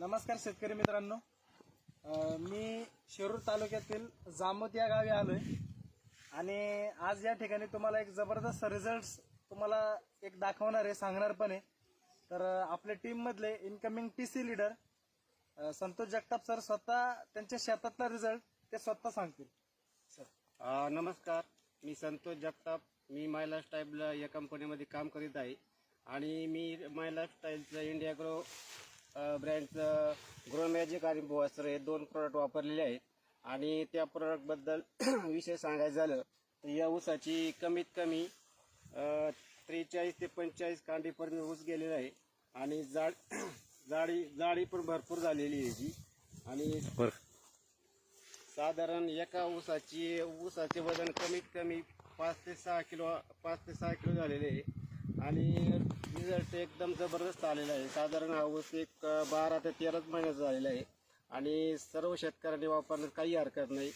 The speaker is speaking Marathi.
नमस्कार शेतकरी मित्रांनो, मी शिरूर तालुक्यातील जामोद या गावी आलोय आणि आज या ठिकाणी तुम्हाला एक जबरदस्त रिझल्ट तुम्हाला एक दाखवणार आहे, सांगणार पण आहे. तर आपल्या टीम मधले incoming TC leader Santosh Jagtap sir स्वतः त्यांच्या शेतातला रिझल्ट ते स्वतः सांगतील. सर नमस्कार, मी संतोष जगताप. मी माय लाईफस्टाईल या कंपनीमध्ये काम करीत आहे आणि मी माय लाईफस्टाईलचं इंडिया ग्रो ब्रँडचं ग्रो मॅजिक आणि बोआस्टर हे 2 प्रोडक्ट वापरलेले आहेत. आणि त्या प्रोडक्टबद्दल विषय सांगायचं झालं तर या ऊसाची कमीत कमी 43 ते 45 कांडीपर्यंत ऊस गेलेला आहे आणि जाडी पण भरपूर झालेली आहे जी. आणि साधारण एका ऊसाचे वजन कमीत कमी 5 ते 6 किलो झालेले आहे आणि रिझल्ट एकदम जबरदस्त आलेला आहे. साधारण हा ऊस एक 12 ते 13 महिन्याचा झालेला आहे आणि सर्व शेतकऱ्यांनी वापरण्यास काही हरकत नाही.